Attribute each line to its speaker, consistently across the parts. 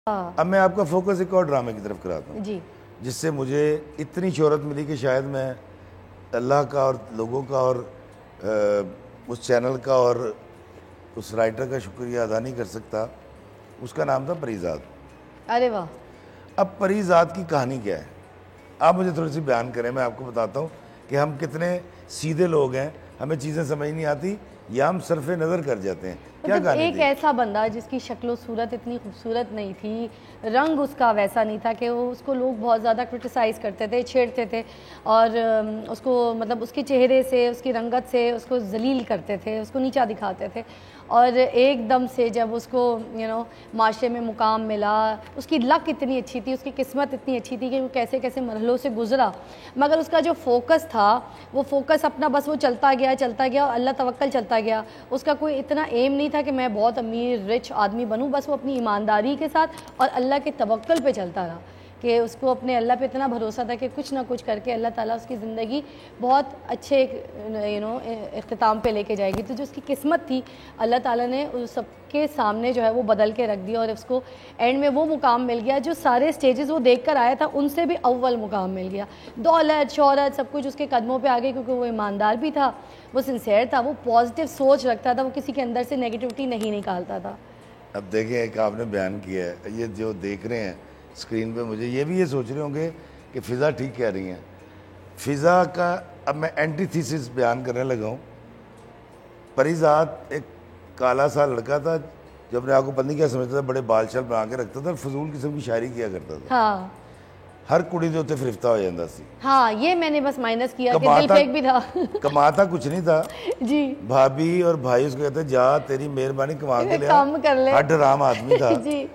Speaker 1: اب میں آپ کا فوکس ایک اور ڈرامے کی طرف کراتا ہوں
Speaker 2: جی
Speaker 1: جس سے مجھے اتنی شہرت ملی کہ شاید میں اللہ کا اور لوگوں کا اور اس چینل کا اور اس رائٹر کا شکریہ ادا نہیں کر سکتا. اس کا نام تھا پریزاد.
Speaker 2: ارے واہ.
Speaker 1: اب پریزاد کی کہانی کیا ہے آپ مجھے تھوڑی سی بیان کریں. میں آپ کو بتاتا ہوں کہ ہم کتنے سیدھے لوگ ہیں, ہمیں چیزیں سمجھ نہیں آتی یا ہم صرف نظر کر جاتے ہیں. کیا
Speaker 2: مطلب
Speaker 1: کہانی
Speaker 2: ایک
Speaker 1: تھی؟
Speaker 2: ایسا بندہ جس کی شکل و صورت اتنی خوبصورت نہیں تھی, رنگ اس کا ویسا نہیں تھا کہ وہ اس کو لوگ بہت زیادہ کرٹیسائز کرتے تھے, چھیڑتے تھے اور اس کو مطلب اس کے چہرے سے, اس کی رنگت سے اس کو ذلیل کرتے تھے, اس کو نیچا دکھاتے تھے. اور ایک دم سے جب اس کو معاشرے میں مقام ملا, اس کی لک اتنی اچھی تھی, اس کی قسمت اتنی اچھی تھی کہ وہ کیسے کیسے مرحلوں سے گزرا, مگر اس کا جو فوکس تھا وہ فوکس اپنا بس وہ چلتا گیا اور اللہ توکل چلتا گیا. اس کا کوئی اتنا ایم نہیں تھا کہ میں بہت امیر رچ آدمی بنوں, بس وہ اپنی ایمانداری کے ساتھ اور اللہ کے توکل پہ چلتا رہا کہ اس کو اپنے اللہ پہ اتنا بھروسہ تھا کہ کچھ نہ کچھ کر کے اللہ تعالیٰ اس کی زندگی بہت اچھے اختتام پہ لے کے جائے گی. تو جو اس کی قسمت تھی اللہ تعالیٰ نے اس سب کے سامنے جو ہے وہ بدل کے رکھ دیا اور اس کو اینڈ میں وہ مقام مل گیا جو سارے سٹیجز وہ دیکھ کر آیا تھا ان سے بھی اول مقام مل گیا. دولت شہرت سب کچھ اس کے قدموں پہ آ گئی کیونکہ وہ ایماندار بھی تھا, وہ سنسیئر تھا, وہ پازیٹیو سوچ رکھتا تھا, وہ کسی کے اندر سے نیگیٹیوٹی نہیں نکالتا تھا.
Speaker 1: اب دیکھیں ایک آپ نے بیان کیا ہے, یہ جو دیکھ رہے ہیں اسکرین پہ مجھے یہ بھی یہ سوچ رہے ہوں گے کہ فضا ٹھیک کہہ رہی ہیں. فضا کا اب میں اینٹی تھیسس بیان کرنے لگا ہوں. پریزاد ایک کالا سا لڑکا تھا جو اپنے آپ کو پتہ نہیں کیا سمجھتا تھا, بڑے بال شال بنا کے رکھتا تھا, فضول قسم کی شاعری کیا کرتا تھا.
Speaker 2: ہاں
Speaker 1: ہر کڑی دے اتنے فرفتہ ہو جاتا سی.
Speaker 2: ہاں یہ میں نے بس مائنس کیا کہ دل پھینک بھی تھا.
Speaker 1: کماتا کچھ نہیں تھا
Speaker 2: جی.
Speaker 1: بھابھی اور بھائی اس کو کہتے جا تیری مہربانی کما کے لیا,
Speaker 2: کام کر لے.
Speaker 1: ہر ڈرام آدمی تھا
Speaker 2: جی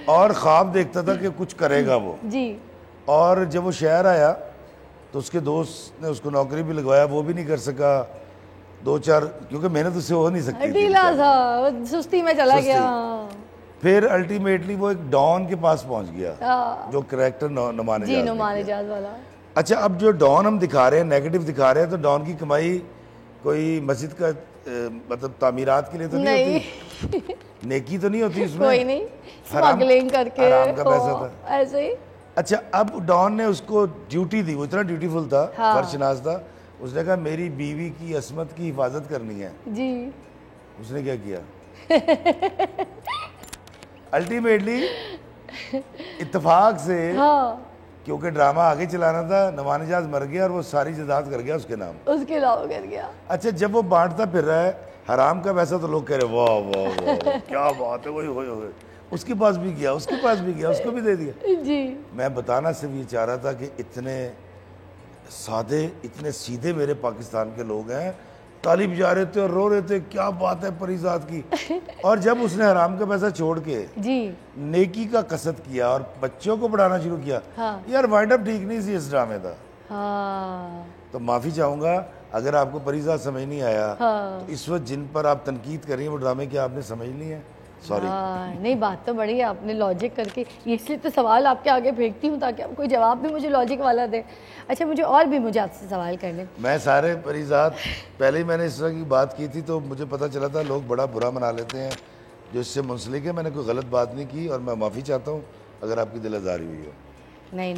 Speaker 1: اور خواب دیکھتا تھا کہ کچھ کرے گا وہ.
Speaker 2: جی.
Speaker 1: اور جب وہ شہر آیا تو اس کے دوست نے اس کو نوکری بھی لگوایا, وہ بھی نہیں کر سکا. دو چار کیونکہ محنت اس سے ہو نہیں سکتی,
Speaker 2: ڈھیلا تھا, سستی میں چلا گیا.
Speaker 1: پھر الٹیمیٹلی وہ ایک ڈان کے پاس پہنچ گیا جو کریکٹر نعمان
Speaker 2: جی
Speaker 1: اجاز
Speaker 2: نعمان اجاز والا.
Speaker 1: اچھا اب جو ڈان ہم دکھا رہے ہیں نیگیٹو دکھا رہے ہیں تو ڈان کی کمائی کوئی مسجد کا مطلب تعمیرات کے لیے تو نہیں ہوتی, نیکی تو نہیں ہوتی اس میں,
Speaker 2: کوئی نہیں, سمگلنگ کر کے
Speaker 1: حرام کا پیسہ تھا
Speaker 2: ایسے ہی.
Speaker 1: اچھا اب ڈان نے اس کو ڈیوٹی دی, وہ اتنا ڈیوٹیفل تھا, فرض شناس تھا. اس نے کہا میری بیوی کی عصمت کی حفاظت کرنی ہے.
Speaker 2: جی.
Speaker 1: اس نے کیا کیا الٹیمیٹلی اتفاق سے کیونکہ ڈرامہ آگے چلانا تھا, نعمان اجاز مر گیا اور وہ ساری جائیداد کر گیا اس کے نام,
Speaker 2: اس کے نام کر گیا.
Speaker 1: اچھا جب وہ بانٹتا پھر رہا ہے حرام کا پیسہ تو لوگ کہہ رہے واہ واہ واہ کیا بات ہے, وہی ہوئے اس کے پاس بھی گیا, اس کے پاس بھی گیا, اس کو بھی دے دیا.
Speaker 2: جی.
Speaker 1: میں بتانا صرف یہ چاہ رہا تھا کہ اتنے سادے اتنے سیدھے میرے پاکستان کے لوگ ہیں, طالب جا رہے تھے اور رو رہے تھے کیا بات ہے پریزاد کی. اور جب اس نے حرام کا پیسہ چھوڑ کے
Speaker 2: جی
Speaker 1: نیکی کا قصد کیا اور بچوں کو پڑھانا شروع کیا, یار وائنڈ اپ ٹھیک نہیں سی اس ڈرامے کا. تو معافی چاہوں گا اگر آپ کو پریزاد سمجھ نہیں آیا تو اس وقت جن پر آپ تنقید کر رہی ہیں وہ ڈرامے کے آپ نے سمجھ لی ہیں, سوری.
Speaker 2: نہیں بات تو بڑی ہے, آپ نے لاجک کر کے, اس لیے تو سوال آپ کے آگے پھینکتی ہوں تاکہ آپ کوئی جواب بھی مجھے لاجک والا دے. اچھا مجھے اور بھی مجھے آپ سے سوال کر لیں.
Speaker 1: میں سارے پریزاد پہلے ہی میں نے اس طرح کی بات کی تھی تو مجھے پتہ چلا تھا لوگ بڑا برا منا لیتے ہیں جو اس سے منسلک ہے. میں نے کوئی غلط بات نہیں کی اور میں معافی چاہتا ہوں اگر آپ کی دل آزاری ہوئی ہو.
Speaker 2: نہیں.